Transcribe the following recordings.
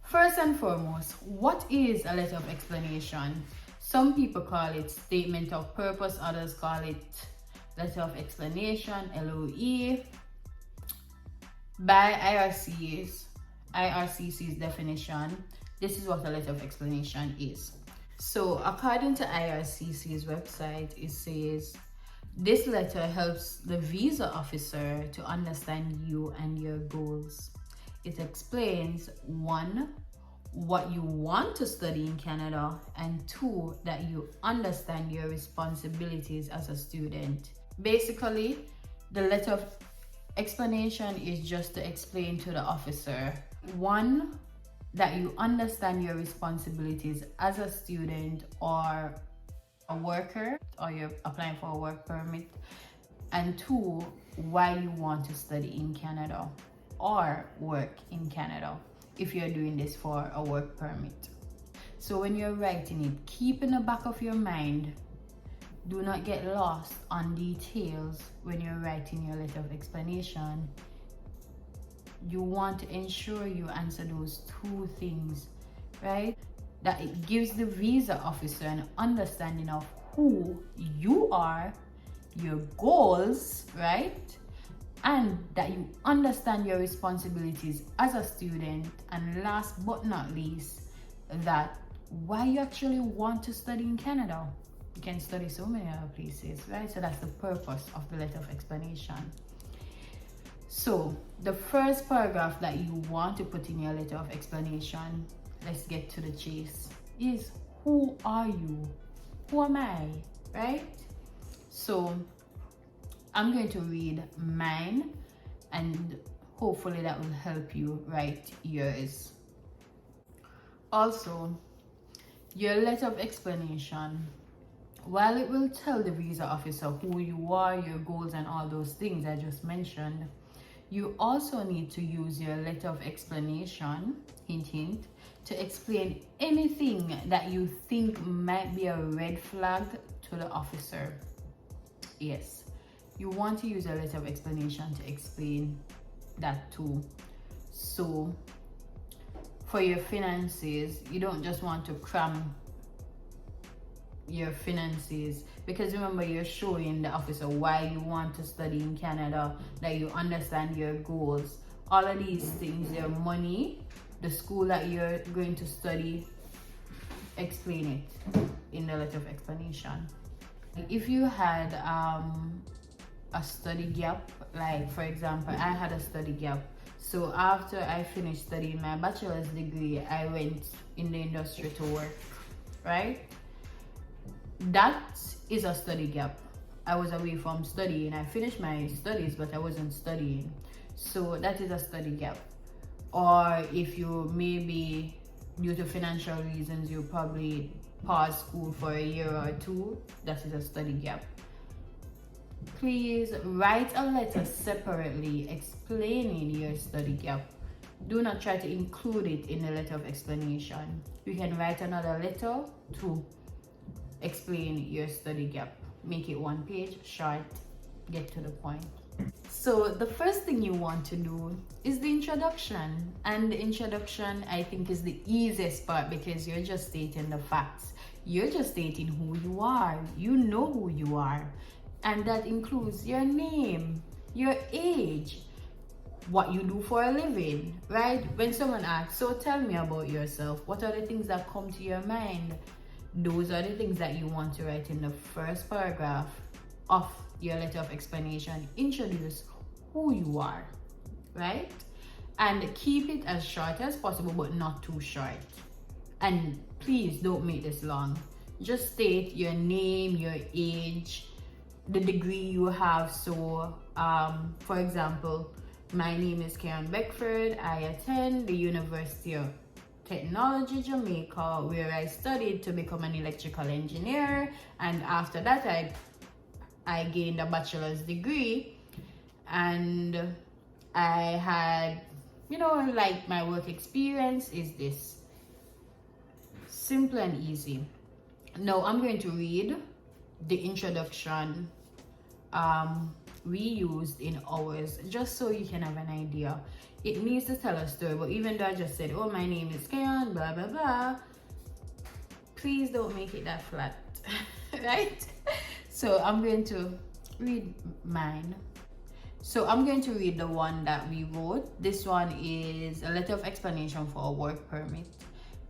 First and foremost, what is a letter of explanation? Some people call it statement of purpose, others call it letter of explanation, LOE. By IRCC's definition, this is what a letter of explanation is. So according to IRCC's website, it says, this letter helps the visa officer to understand you and your goals. It explains 1, what you want to study in Canada, and 2, that you understand your responsibilities as a student. Basically, the letter of explanation is just to explain to the officer, 1, that you understand your responsibilities as a student or a worker, or you're applying for a work permit, and 2, why you want to study in Canada or work in Canada if you're doing this for a work permit. So when you're writing it, keep in the back of your mind, do not get lost on details when you're writing your letter of explanation. You want to ensure you answer those 2 things, right? That it gives the visa officer an understanding of who you are, your goals, right? And that you understand your responsibilities as a student. And last but not least, that why you actually want to study in Canada. You can study so many other places, right? So that's the purpose of the letter of explanation. So the first paragraph that you want to put in your letter of explanation, let's get to the chase, is who are you? Who am I? Right? So I'm going to read mine, and hopefully that will help you write yours. Also, your letter of explanation, while it will tell the visa officer who you are, your goals, and all those things I just mentioned, you also need to use your letter of explanation, hint hint, to explain anything that you think might be a red flag to the officer. Yes, you want to use a letter of explanation to explain that too. So for your finances, you don't just want to cram your finances, because remember, you're showing the officer why you want to study in Canada, that you understand your goals, all of these things, your money, the school that you're going to study, explain it in the letter of explanation. If you had a study gap, like for example, I had a study gap. So after I finished studying my bachelor's degree, I went in the industry to work, right? That is a study gap. I was away from studying. I finished my studies, but I wasn't studying. So that is a study gap. Or if you maybe, due to financial reasons, you probably pause school for a year or 2, that is a study gap. Please write a letter separately explaining your study gap. Do not try to include it in the letter of explanation. You can write another letter to explain your study gap. Make it 1 page, short, get to the point. So the first thing you want to do is the introduction. And the introduction, I think, is the easiest part, because you're just stating the facts. You're just stating who you are. You know who you are. And that includes your name, your age, what you do for a living, right? When someone asks, so tell me about yourself, what are the things that come to your mind? Those are the things that you want to write in the first paragraph of your letter of explanation. Introduce who you are, right? And keep it as short as possible, but not too short. And please don't make this long. Just state your name, your age, the degree you have. So for example, my name is Kayon Beckford. I attend the University of Technology, Jamaica, where I studied to become an electrical engineer, and after that I gained a bachelor's degree, and I had, like, my work experience is this. Simple and easy. Now I'm going to read the introduction we used in ours, just so you can have an idea. It needs to tell a story, but even though I just said, oh, my name is Kayon, blah blah blah, please don't make it that flat. Right? So I'm going to read mine. So I'm going to read the one that we wrote. This one is a letter of explanation for a work permit,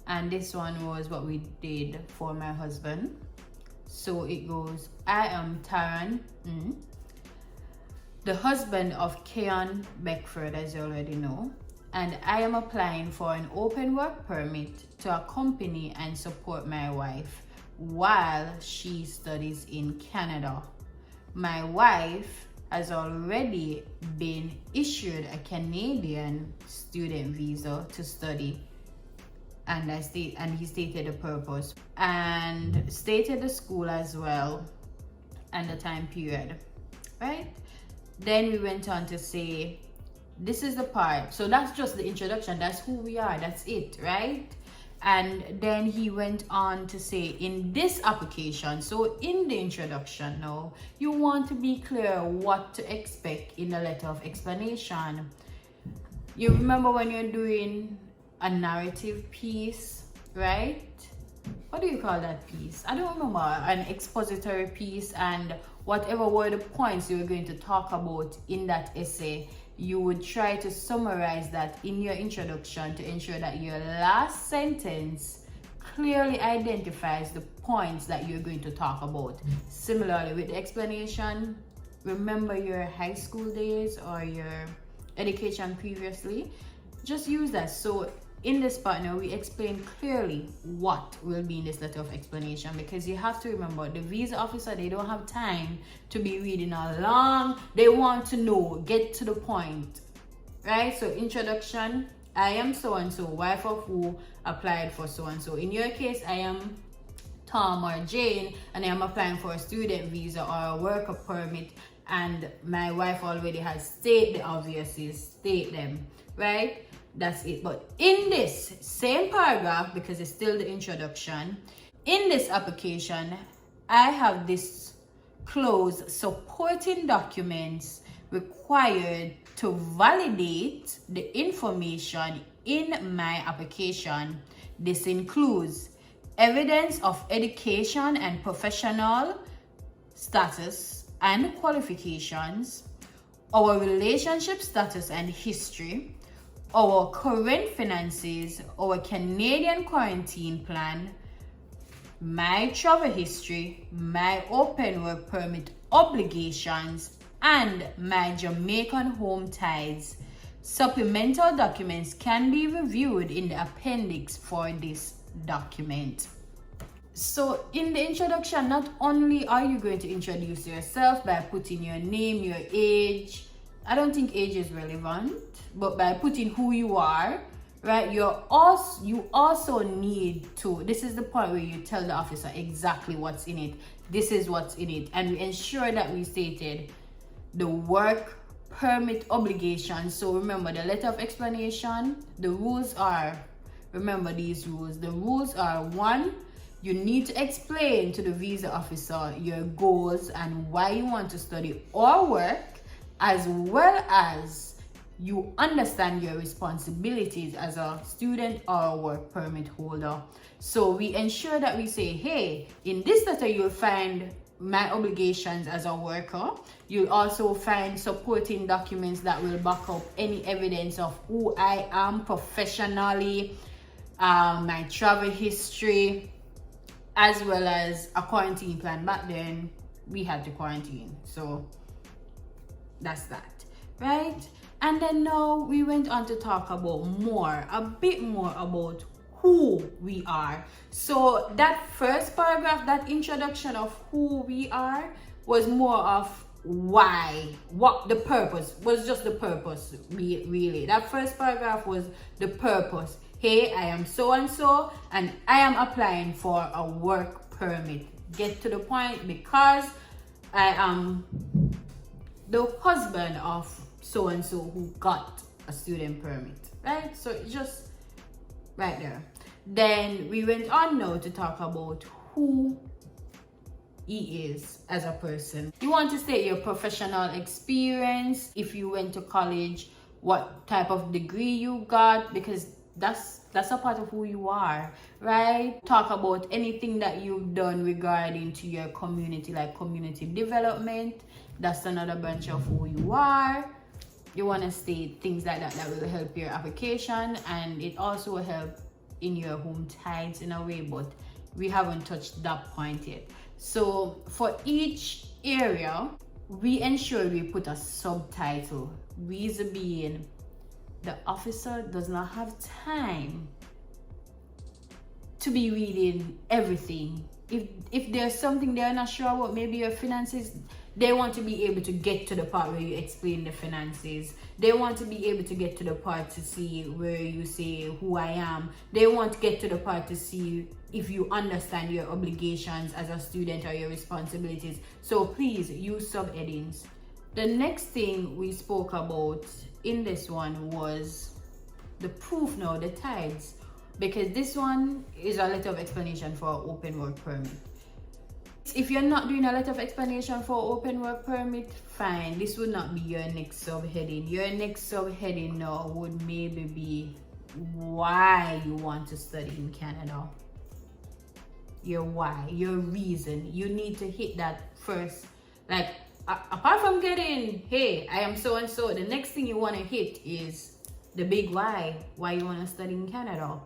and this one was what we did for my husband. So it goes, I am Taran, the husband of Kayon Beckford, as you already know, and I am applying for an open work permit to accompany and support my wife while she studies in Canada. My wife has already been issued a Canadian student visa to study, and he stated the purpose and stated the school as well and the time period, right? Then we went on to say, this is the part, so that's just the introduction, that's who we are, that's it, right? And then he went on to say, in this application, so in the introduction now, you want to be clear what to expect in the letter of explanation. You remember when you're doing a narrative piece, right? What do you call that piece? I don't remember. An expository piece, and whatever were the points you were going to talk about in that essay, you would try to summarize that in your introduction to ensure that your last sentence clearly identifies the points that you're going to talk about. Similarly with the explanation, remember your high school days or your education previously, just use that. So in this part now, we explain clearly what will be in this letter of explanation, because you have to remember, the visa officer, they don't have time to be reading along. They want to know, get to the point, right? So introduction, I am so-and-so, wife of who applied for so-and-so. In your case, I am Tom or Jane, and I am applying for a student visa or a worker permit, and my wife already has stated the obviouses, state them, right? That's it. But in this same paragraph, because it's still the introduction, in this application, I have this clause, supporting documents required to validate the information in my application. This includes evidence of education and professional status and qualifications, our relationship status and history, our current finances, our Canadian quarantine plan, my travel history, my open work permit obligations, and my Jamaican home ties. Supplemental documents can be reviewed in the appendix for this document. So in the introduction, not only are you going to introduce yourself by putting your name, your age, I don't think age is relevant, but by putting who you are, right, you also need to, this is the point where you tell the officer exactly what's in it. This is what's in it, and we ensure that we stated the work permit obligations. So remember the letter of explanation, the rules are, remember these rules. The rules are: 1, you need to explain to the visa officer your goals and why you want to study or work, as well as you understand your responsibilities as a student or a work permit holder. So we ensure that we say, hey, in this letter you'll find my obligations as a worker. You'll also find supporting documents that will back up any evidence of who I am professionally, my travel history, as well as a quarantine plan. Back then we had to quarantine, so that's that, right? And then now we went on to talk about a bit more about who we are. So that first paragraph, that introduction of who we are, was more of why, what the purpose was, just the purpose, really. That first paragraph was the purpose. Hey, I am so and so, and I am applying for a work permit. Get to the point, because I am the husband of so and so who got a student permit, right? So it's just right there. Then we went on now to talk about who he is as a person. You want to state your professional experience, if you went to college, what type of degree you got, because that's a part of who you are, right? Talk about anything that you've done regarding to your community, like community development. That's another branch of who you are. You want to state things like that that will help your application, and it also will help in your home tithes in a way, but we haven't touched that point yet. So for each area, we ensure we put a subtitle. Reason being, the officer does not have time to be reading everything. If there's something they're not sure about, maybe your finances, they want to be able to get to the part where you explain the finances. They want to be able to get to the part to see where you say who I am. They want to get to the part to see if you understand your obligations as a student or your responsibilities. So please use subheadings. The next thing we spoke about in this one was the proof now, the tithes, because this one is a letter of explanation for open work permit. If you're not doing a letter of explanation for open work permit, fine, this would not be your next subheading. Your next subheading now would maybe be why you want to study in Canada. Your why, your reason. You need to hit that first. Like, apart from getting, hey, I am so and so, the next thing you want to hit is the big why you want to study in Canada.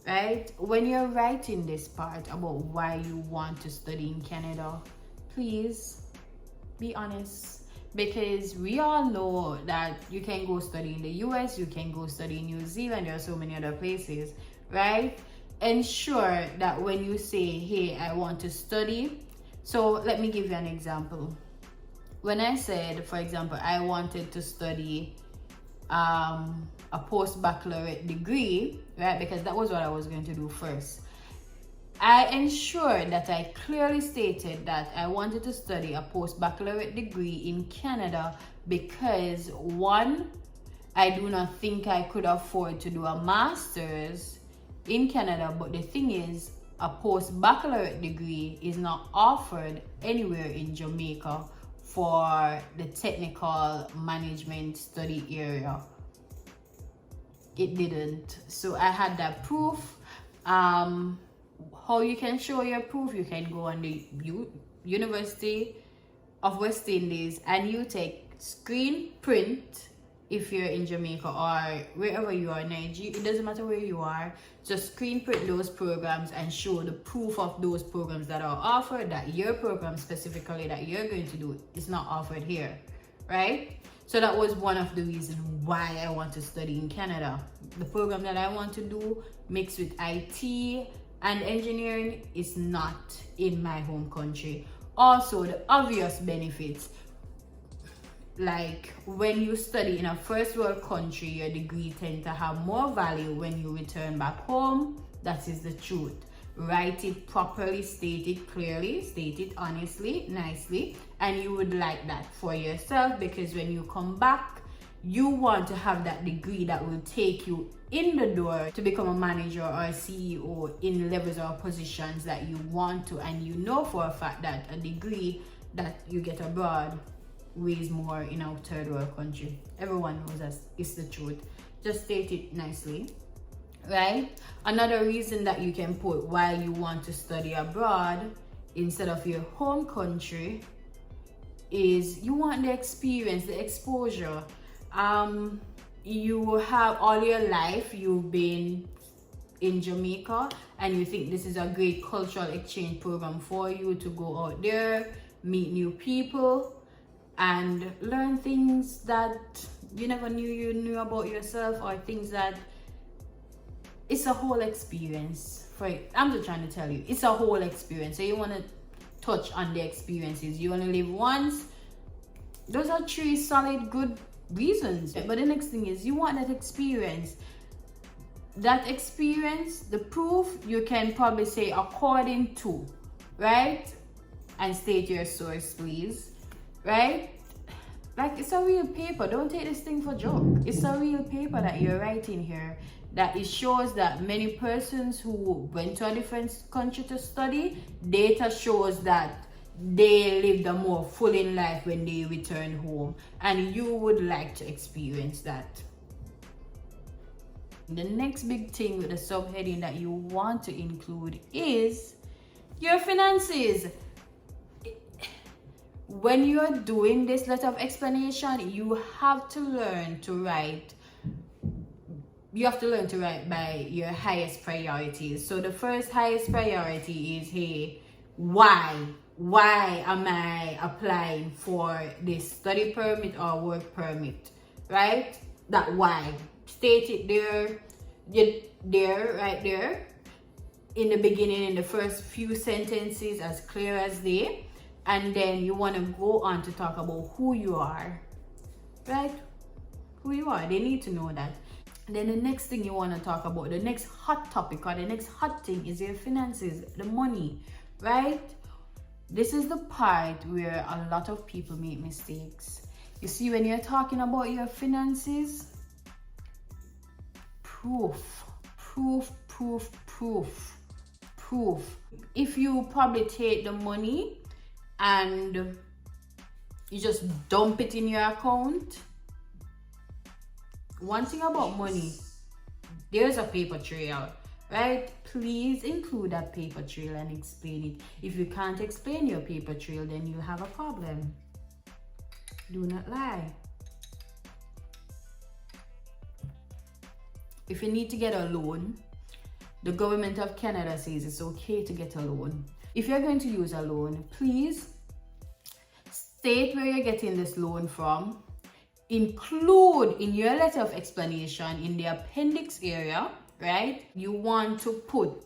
Right? When you're writing this part about why you want to study in Canada, please be honest, because we all know that you can go study in the US, you can go study in New Zealand, there are so many other places, right? Ensure that when you say, hey, I want to study, so let me give you an example. When I said, for example, I wanted to study a post-baccalaureate degree, right, because that was what I was going to do first, I ensured that I clearly stated that I wanted to study a post-baccalaureate degree in Canada because, one, I do not think I could afford to do a master's in Canada, but the thing is, a post-baccalaureate degree is not offered anywhere in Jamaica for the technical management study area. It didn't. So I had that proof. How you can show your proof, you can go on the University of West Indies and you take screen print if you're in Jamaica or wherever you are in Nigeria. It doesn't matter where you are, just screen print those programs and show the proof of those programs that are offered, that your program specifically that you're going to do is not offered here, right? So that was one of the reasons why I want to study in Canada. The program that I want to do mixed with IT and engineering is not in my home country. Also, the obvious benefits, like when you study in a first world country, your degree tends to have more value when you return back home. That is the truth. Write it properly, state it clearly, state it honestly, nicely, and you would like that for yourself, because when you come back, you want to have that degree that will take you in the door to become a manager or a CEO in levels or positions that you want to, and you know for a fact that a degree that you get abroad weighs more in our third world country. Everyone knows that it's the truth. Just state it nicely, right? Another reason that you can put why you want to study abroad instead of your home country is you want the experience, the exposure. You have all your life you've been in Jamaica and you think this is a great cultural exchange program for you to go out there, meet new people, and learn things that you never knew you knew about yourself, or things that it's a whole experience. I'm just trying to tell you, it's a whole experience. So you want to touch on the experiences. You only live once. Those are 3 solid good reasons. But the next thing is you want that experience. That experience, the proof, you can probably say according to, right? And state your source, please. Right? Like, it's a real paper. Don't take this thing for joke. It's a real paper that you're writing here. that it shows that many persons who went to a different country to study, data shows that they lived a more fulfilling life when they return home, and you would like to experience that. The next big thing with the subheading that you want to include is your finances. When you're doing this letter of explanation, you have to learn to write. You have to learn to write by your highest priorities. So the first highest priority is, hey, why? Why am I applying for this study permit or work permit? Right? That why. State it there. Right there. In the beginning, in the first few sentences, as clear as day. And then you want to go on to talk about who you are. Right? Who you are. They need to know that. And then the next thing you want to talk about, the next hot topic or the next hot thing is your finances, the money, right? This is the part where a lot of people make mistakes. You see, when you're talking about your finances, proof. If you probably take the money and you just dump it in your account, one thing about money, there's a paper trail, right? Please include that paper trail and explain it. If you can't explain your paper trail, then you have a problem. Do not lie. If you need to get a loan, the government of Canada says it's okay to get a loan. If you're going to use a loan, please state where you're getting this loan from. Include in your letter of explanation in the appendix area, right? You want to put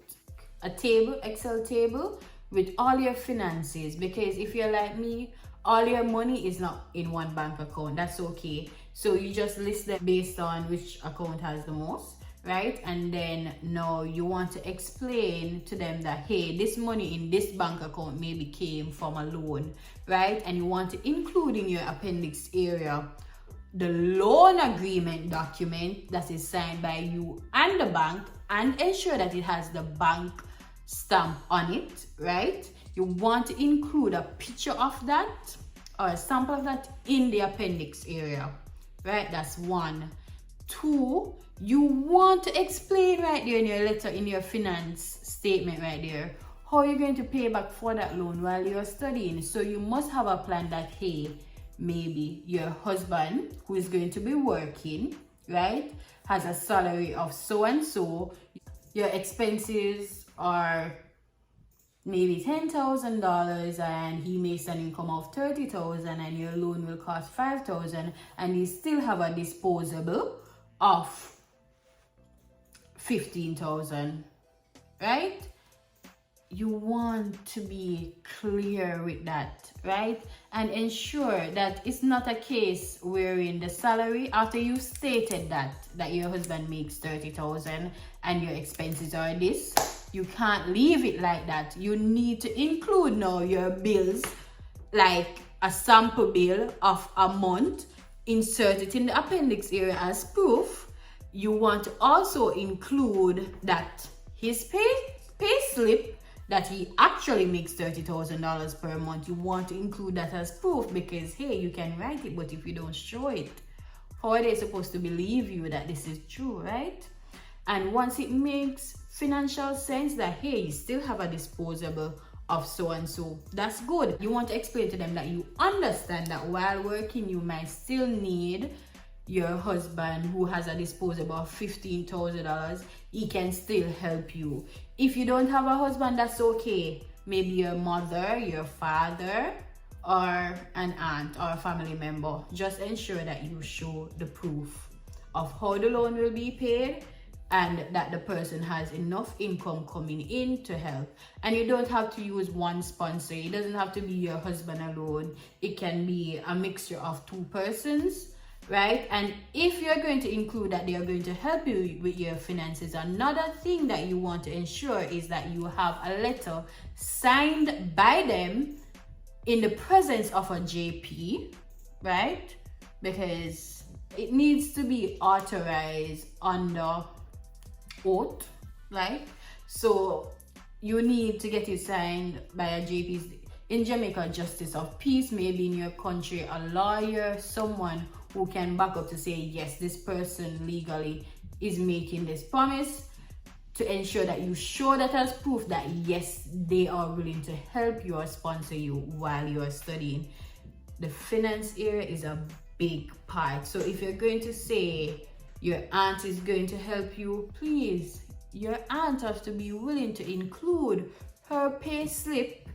a table, Excel table with all your finances, because if you're like me, all your money is not in one bank account. That's okay. So you just list them based on which account has the most, right? And then now you want to explain to them that, hey, this money in this bank account maybe came from a loan, right? And you want to include in your appendix area the loan agreement document that is signed by you and the bank, and ensure that it has the bank stamp on it, right? You want to include a picture of that or a sample of that in the appendix area, right? That's one. Two, you want to explain right there in your letter, in your finance statement right there, how you're going to pay back for that loan while you're studying. So you must have a plan that, hey, maybe your husband, who is going to be working, right, has a salary of so and so. Your expenses are maybe $10,000 and he makes an income of $30,000 and your loan will cost $5,000, and you still have a disposable of $15,000, right? You want to be clear with that, right? And ensure that it's not a case wherein the salary, after you stated that your husband makes $30,000 and your expenses are this, you can't leave it like that. You need to include now your bills, like a sample bill of a month, insert it in the appendix area as proof. You want to also include that his pay slip, that he actually makes $30,000 per month. You want to include that as proof, because hey, you can write it, but if you don't show it, how are they supposed to believe you that this is true, right? And once it makes financial sense that hey, you still have a disposable of so and so, that's good. You want to explain to them that you understand that while working you might still need your husband, who has a disposable of $15,000, he can still help you. If you don't have a husband, that's okay. Maybe your mother, your father, or an aunt or a family member. Just ensure that you show the proof of how the loan will be paid and that the person has enough income coming in to help. And you don't have to use one sponsor. It doesn't have to be your husband alone. It can be a mixture of two persons, right? And if you're going to include that they are going to help you with your finances, another thing that you want to ensure is that you have a letter signed by them in the presence of a JP, right? Because it needs to be authorized under oath, like, so you need to get it signed by a JP. In Jamaica, justice of peace, maybe in your country a lawyer, someone who can back up to say yes, this person legally is making this promise, to ensure that you show that as proof that yes, they are willing to help you or sponsor you while you are studying. The finance area is a big part. So if you're going to say your aunt is going to help you, please, your aunt has to be willing to include her pay slip,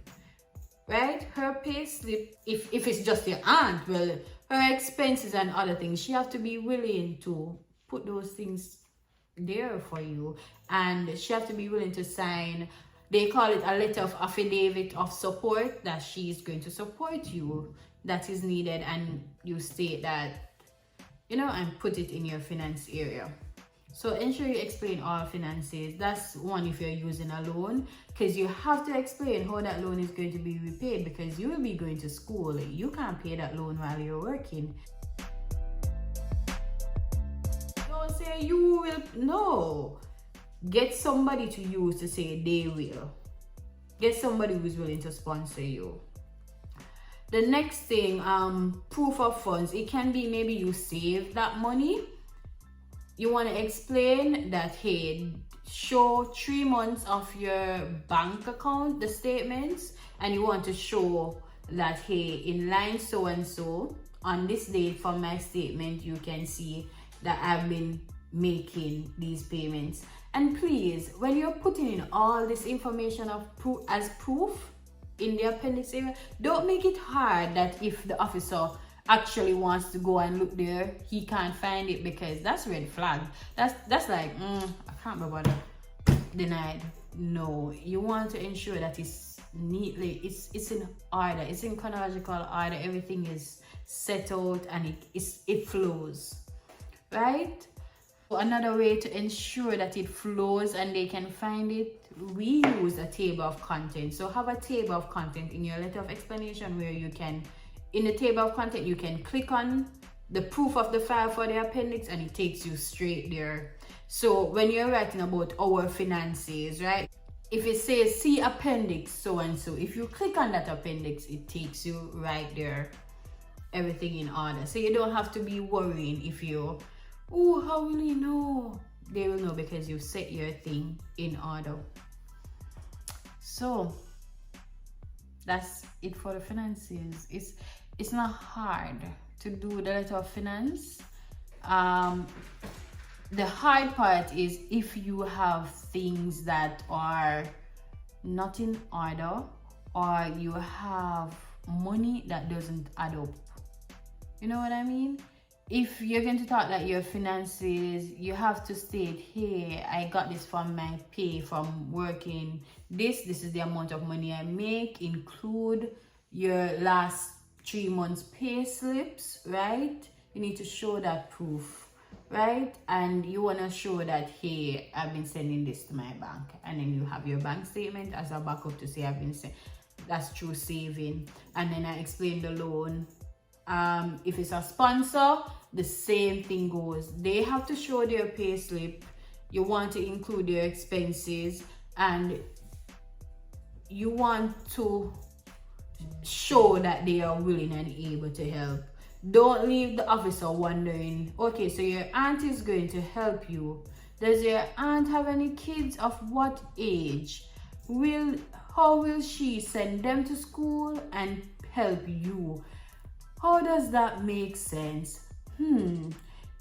right? Her pay slip. If it's just your aunt, well, her expenses and other things, she have to be willing to put those things there for you, and she have to be willing to sign, they call it a letter of affidavit of support, that she is going to support you, that is needed, and you state that, you know, and put it in your finance area. So ensure you explain all finances. That's one if you're using a loan, because you have to explain how that loan is going to be repaid, because you will be going to school. You can't pay that loan while you're working. Don't say you will. No. Get somebody to use to say they will. Get somebody who's willing to sponsor you. The next thing, proof of funds. It can be maybe you save that money. You want to explain that, hey, show 3 months of your bank account, the statements, and you want to show that, hey, in line so and so, on this date from my statement, you can see that I've been making these payments. And please, when you're putting in all this information of as proof in the appendix area, don't make it hard that if the officer actually wants to go and look there, he can't find it, because that's red flag. That's like, I can't be bothered, denied. No, you want to ensure that it's neatly, it's in order, it's in chronological order, everything is settled and it flows, right? Another way to ensure that it flows and they can find it, we use a table of content. So have a table of content in your letter of explanation where you can, in the table of content, you can click on the proof of the file for the appendix and it takes you straight there. So when you're writing about our finances, right? If it says see appendix so and so, if you click on that appendix, it takes you right there. Everything in order. So you don't have to be worrying if you, oh, how will you know? They will know because you set your thing in order. So that's it for the finances. It's not hard to do the letter of finance. The hard part is if you have things that are not in order, or you have money that doesn't add up. You know what I mean? If you're going to talk like your finances, you have to state, hey, I got this from my pay from working. This is the amount of money I make. Include your last 3 months pay slips, right? You need to show that proof, right? And you want to show that, hey, I've been sending this to my bank. And then you have your bank statement as a backup to say I've been sending. That's true saving. And then I explain the loan. If it's a sponsor, the same thing goes. They have to show their pay slip. You want to include their expenses, and you want to show that they are willing and able to help. Don't leave the officer wondering, okay, so your aunt is going to help you. Does your aunt have any kids? Of what age? How will she send them to school and help you? How does that make sense?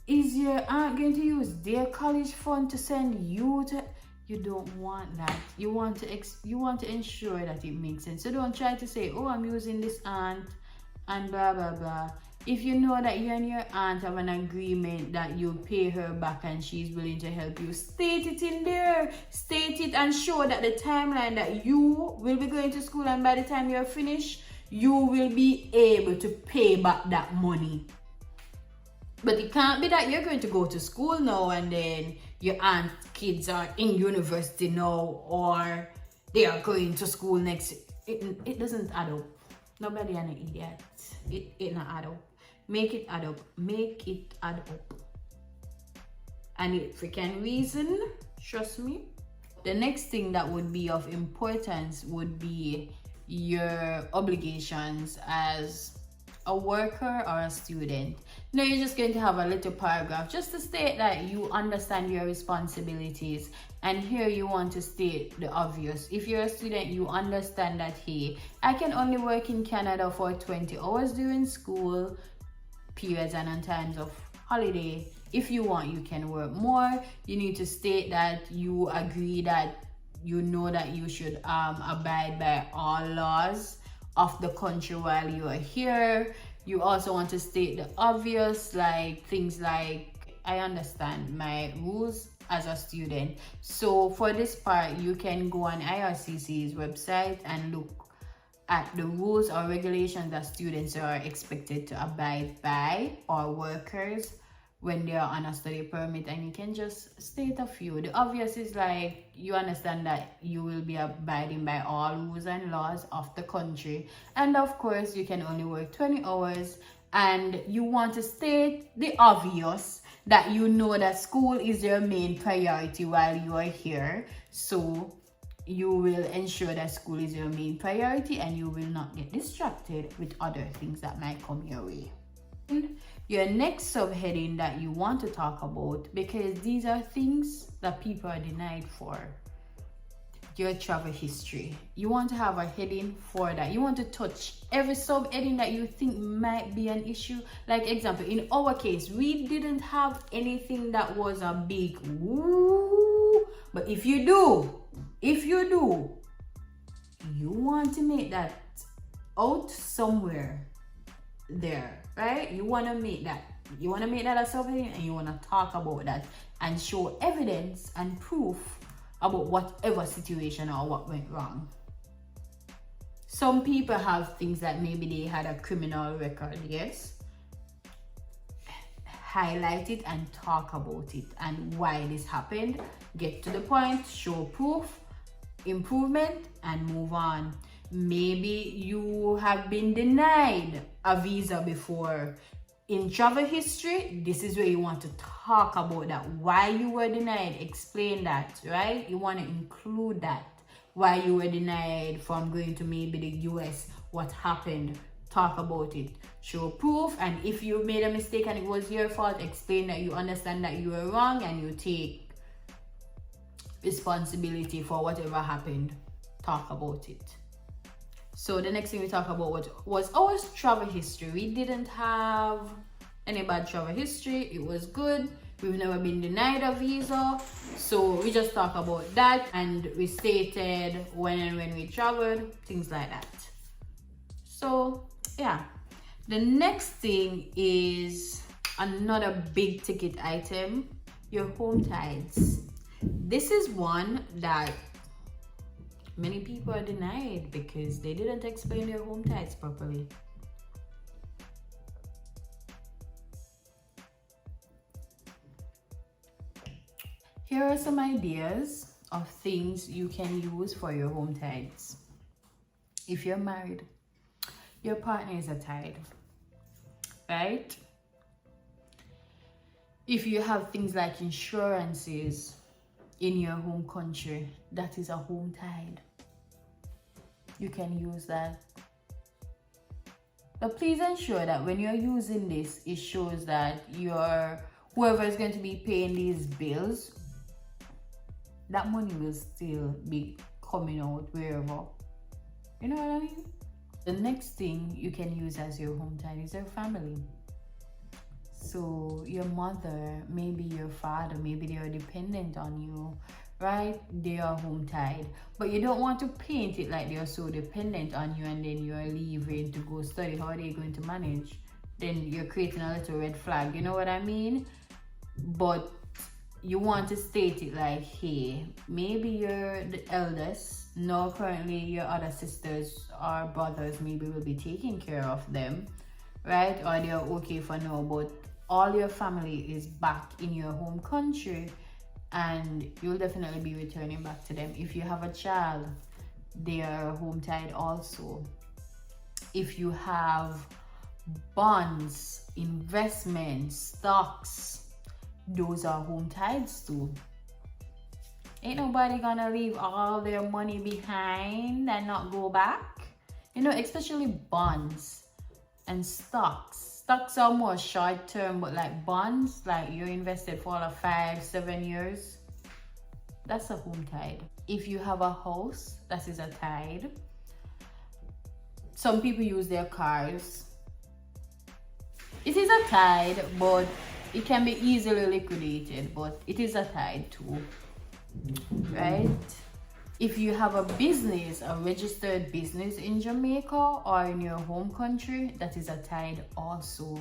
Is your aunt going to use their college fund to send you to? You don't want that. You want to ensure that it makes sense. So don't try to say, oh, I'm using this aunt and blah blah blah. If you know that you and your aunt have an agreement that you'll pay her back and she's willing to help you, state it in there. State it and show that the timeline that you will be going to school, and by the time you're finished, you will be able to pay back that money. But it can't be that you're going to go to school now and then your aunt's kids are in university now, or they are going to school next. It doesn't add up. Nobody an idiot. It not add up. Make it add up. Make it add up. And if we can reason, Trust me. The next thing that would be of importance would be your obligations as a worker or a student. No, you're just going to have a little paragraph just to state that you understand your responsibilities, and here you want to state the obvious. If you're a student, you understand that, hey, I can only work in Canada for 20 hours during school periods and on times of holiday. If you want, you can work more. You need to state that you agree that you know that you should abide by all laws of the country while you are here. You also want to state the obvious, like things like, I understand my rules as a student. So for this part, you can go on IRCC's website and look at the rules or regulations that students are expected to abide by, or workers when they are on a study permit, and you can just state a few. The obvious is like, you understand that you will be abiding by all rules and laws of the country, and of course you can only work 20 hours, and you want to state the obvious, that you know that school is your main priority while you are here. So you will ensure that school is your main priority, and you will not get distracted with other things that might come your way. Your next subheading that you want to talk about, because these are things that people are denied for, your travel history. You want to have a heading for that. You want to touch every subheading that you think might be an issue. Like example, in our case, we didn't have anything that was a big woo, but if you do, you want to make that out somewhere there, right? You want to make that a subheading, and you want to talk about that and show evidence and proof about whatever situation or what went wrong. Some people have things that maybe they had a criminal record, yes. Highlight it and talk about it and why this happened. Get to the point, show proof, improvement, and move on. Maybe you have been denied a visa before. In travel history, this is where you want to talk about that. Why you were denied, explain that, right? You want to include that. Why you were denied from going to maybe the US, what happened, talk about it. Show proof, and if you made a mistake and it was your fault, explain that you understand that you were wrong and you take responsibility for whatever happened. Talk about it. So the next thing we talk about was our travel history. We didn't have any bad travel history. It was good. We've never been denied a visa. So we just talk about that, and we stated when we traveled, things like that. So yeah. The next thing is another big ticket item, your home tithes. This is one that many people are denied because they didn't explain their home tithes properly. Here are some ideas of things you can use for your home tithes. If you're married, your partner is a tithe, right? If you have things like insurances in your home country, that is a home tithe. You can use that. But please ensure that when you're using this, it shows that whoever is going to be paying these bills, that money will still be coming out wherever. You know what I mean? The next thing you can use as your home tithe is your family. So your mother, maybe your father, maybe they are dependent on you, right? They are home tithe. But you don't want to paint it like they are so dependent on you and then you're leaving to go study. How are they going to manage? Then you're creating a little red flag. You know what I mean? But you want to state it like, hey, maybe you're the eldest. No, currently your other sisters or brothers maybe will be taking care of them, right? Or they're okay for now, but all your family is back in your home country and you'll definitely be returning back to them. If you have a child, they are home tithe also. If you have bonds, investments, stocks, those are home tithes too. Ain't nobody gonna leave all their money behind and not go back. You know, especially bonds and stocks. Stocks are more short term, but like bonds, like you're invested for all of 5-7 years, that's a home tide. If you have a house, that is a tide. Some people use their cars. It is a tide, but it can be easily liquidated, but it is a tide too, right? If you have a business, a registered business in Jamaica or in your home country, that is a tide also.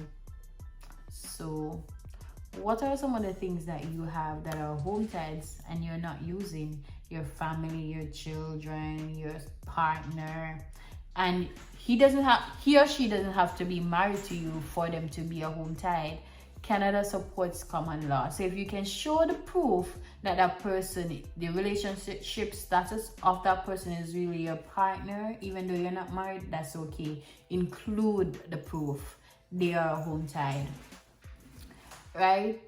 So what are some of the things that you have that are home tides and you're not using? Your family, your children, your partner, and he or she doesn't have to be married to you for them to be a home tide. Canada supports common law. So if you can show the proof that that person, the relationship status of that person is really your partner, even though you're not married, that's okay. Include the proof they are a home tide, right?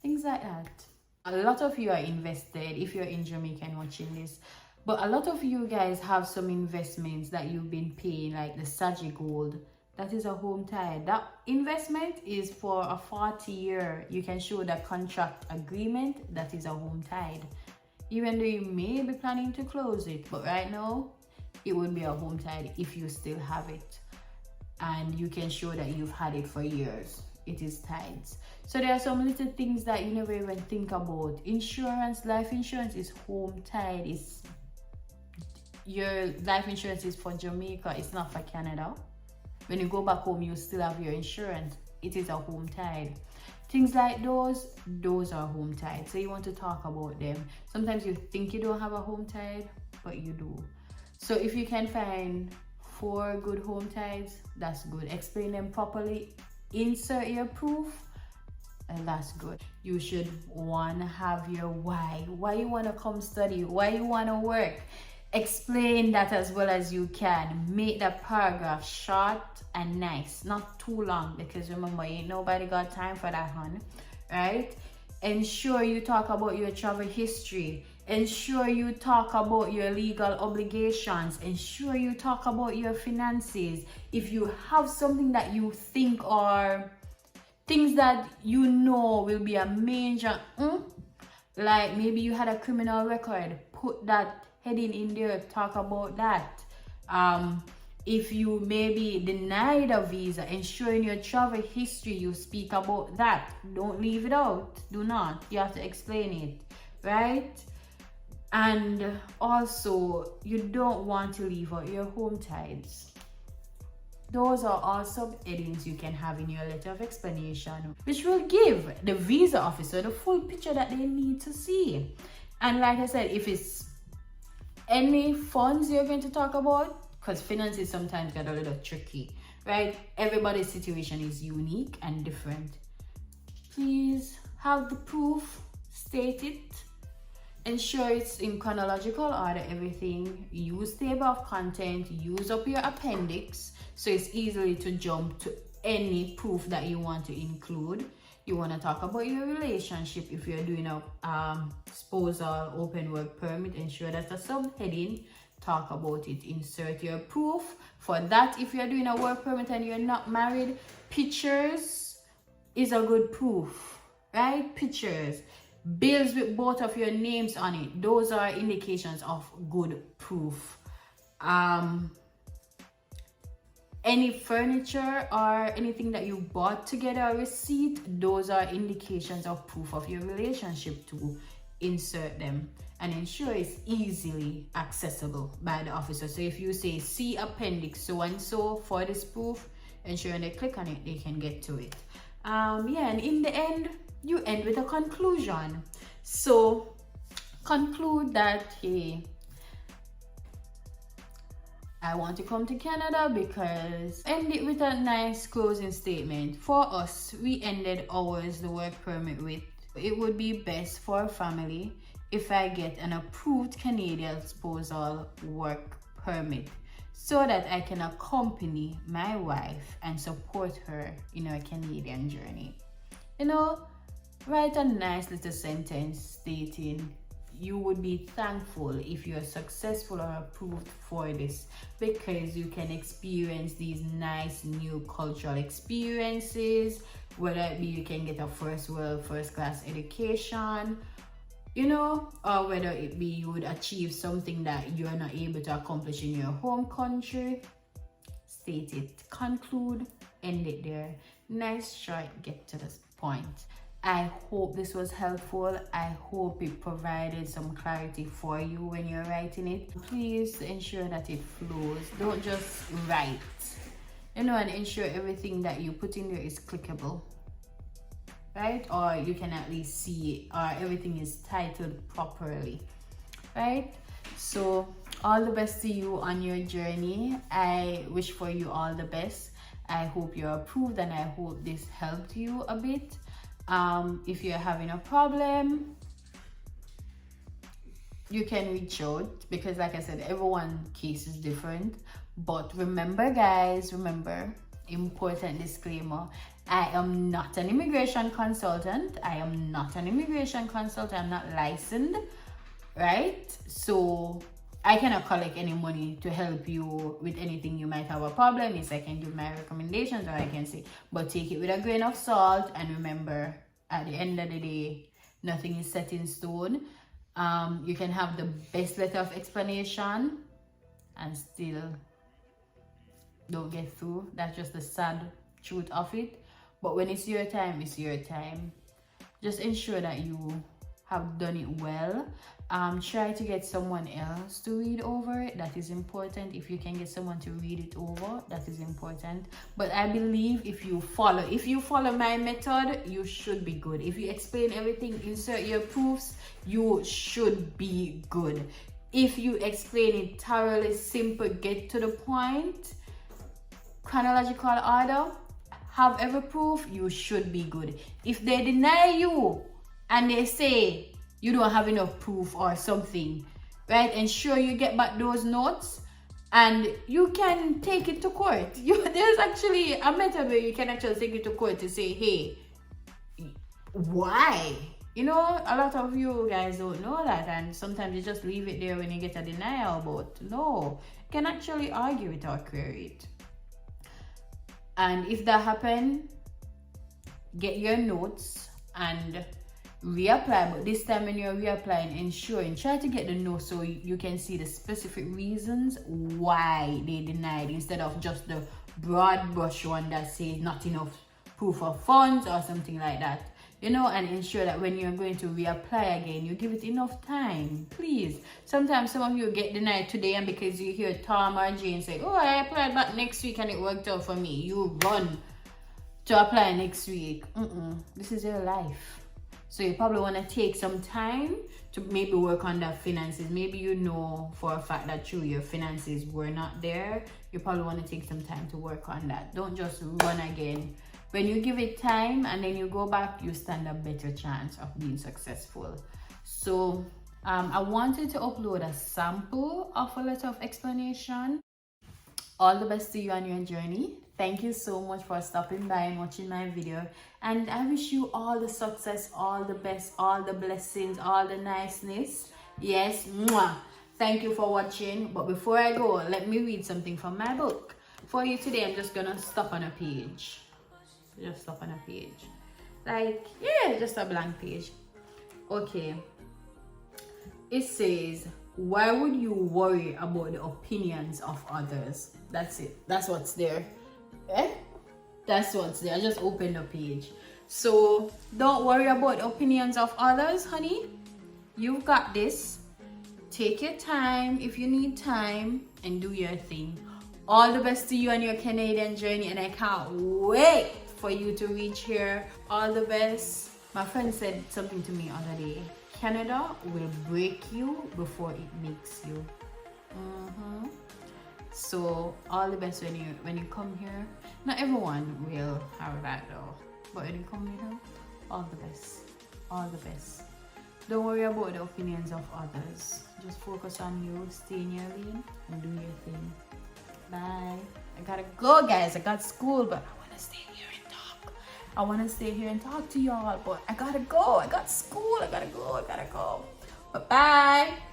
Things like that. A lot of you are invested if you're in Jamaica and watching this, but a lot of you guys have some investments that you've been paying, like the Saji Gold. That is a home tide. That investment is for a 40-year. You can show the contract agreement. That is a home tide. Even though you may be planning to close it, but right now it would be a home tide if you still have it and you can show that you've had it for years. It is tides. So there are some little things that you never even think about. Insurance, life insurance is home tide. It's your life insurance is for Jamaica. It's not for Canada. When you go back home, you still have your insurance. It is a home tide. Things like those are home tides. So you want to talk about them. Sometimes you think you don't have a home tide, but you do. So if you can find 4 good home tides, that's good. Explain them properly. Insert your proof, and that's good. You should want to have your why you want to come study, why you want to work. Explain that as well as you can. Make that paragraph short and nice, not too long, because remember, ain't nobody got time for that, hon, right? Ensure you talk about your travel history. Ensure you talk about your legal obligations. Ensure you talk about your finances. If you have something that you think are things that you know will be a major, like maybe you had a criminal record, put that heading in there, talk about that. If you maybe denied a visa, ensure in your travel history you speak about that. Don't leave it out. Do not. You have to explain it, right? And also, you don't want to leave out your home tides. Those are all sub-headings you can have in your letter of explanation, which will give the visa officer the full picture that they need to see. And like I said, if it's any funds you're going to talk about, because finances sometimes get a little tricky, right? Everybody's situation is unique and different. Please have the proof, state it, ensure it's in chronological order, everything. Use table of content, use up your appendix, so it's easily to jump to any proof that you want to include. You want to talk about your relationship. If you're doing a spousal open work permit, ensure that's a subheading. Talk about it. Insert your proof. For that, if you're doing a work permit and you're not married, pictures is a good proof, right? Pictures. Bills with both of your names on it. Those are indications of good proof. Any furniture or anything that you bought together, a receipt, those are indications of proof of your relationship too. Insert them and ensure it's easily accessible by the officer. So if you say see appendix so and so for this proof, ensure when they click on it they can get to it. And in the end, you end with a conclusion. So conclude that, hey, I want to come to Canada because, end it with a nice closing statement. For us, we ended ours, the work permit, with, it would be best for a family if I get an approved Canadian spousal work permit so that I can accompany my wife and support her in her Canadian journey. You know, write a nice little sentence stating you would be thankful if you're successful or approved for this, because you can experience these nice new cultural experiences, whether it be you can get a first class education, you know, or whether it be you would achieve something that you're not able to accomplish in your home country. State it, conclude, end it there. Nice short, get to the point. I hope this was helpful. I hope it provided some clarity for you when you're writing it. Please ensure that it flows. Don't just write, you know, and ensure everything that you put in there is clickable, right? Or you can at least see it, or everything is titled properly, right? So all the best to you on your journey. I wish for you all the best. I hope you're approved, and I hope this helped you a bit. If you're having a problem, you can reach out, because like I said, everyone's case is different. But remember guys, remember, important disclaimer, I am not an immigration consultant. I'm not licensed, right? So I cannot collect any money to help you with anything you might have a problem. Yes, I can give my recommendations, or I can say, but take it with a grain of salt. And remember, at the end of the day, nothing is set in stone. You can have the best letter of explanation and still don't get through. That's just the sad truth of it. But when it's your time, it's your time. Just ensure that you have done it well. Try to get someone else to read over it. That is important. If you can get someone to read it over, that is important. But I believe if you follow my method, you should be good. If you explain everything, insert your proofs, you should be good. If you explain it thoroughly, simple, get to the point, chronological order, have every proof, you should be good. If they deny you and they say you don't have enough proof or something, right, ensure you get back those notes and you can take it to court. There's actually a method where you can actually take it to court to say, hey, why? You know, a lot of you guys don't know that, and sometimes you just leave it there when you get a denial. But no, you can actually argue it or query it. And if that happens, get your notes and reapply. But this time when you're reapplying, ensuring, try to get the notes so you can see the specific reasons why they denied, instead of just the broad brush one that says not enough proof of funds or something like that. You know, and ensure that when you're going to reapply again, you give it enough time, please. Sometimes some of you get denied today, and because you hear Tom or Jane say, oh, I applied back next week and it worked out for me, you run to apply next week. This is your life. So you probably want to take some time to maybe work on that finances. Maybe you know for a fact that true, your finances were not there. You probably want to take some time to work on that. Don't just run again. When you give it time and then you go back, you stand a better chance of being successful. So I wanted to upload a sample of a letter of explanation. All the best to you on your journey. Thank you so much for stopping by and watching my video. And I wish you all the success, all the best, all the blessings, all the niceness. Yes, mwah. Thank you for watching. But before I go, let me read something from my book. For you today, I'm just gonna stop on a page. Just stop on a page. Like, yeah, just a blank page. Okay. It says, why would you worry about the opinions of others? That's it. That's what's there. That's what's there. I just opened the page. So don't worry about the opinions of others, honey. You've got this. Take your time if you need time and do your thing. All the best to you on your Canadian journey, and I can't wait for you to reach here. All the best. My friend said something to me the other day. Canada will break you before it makes you. So all the best when you come here. Not everyone will have that though, but when you come here, all the best. All the best. Don't worry about the opinions of others. Just focus on you, stay in your lane, and do your thing. Bye. I gotta go, guys. I got school, but I wanna stay here and talk. I wanna stay here and talk to y'all, but I gotta go. I got school. I gotta go. Bye-bye.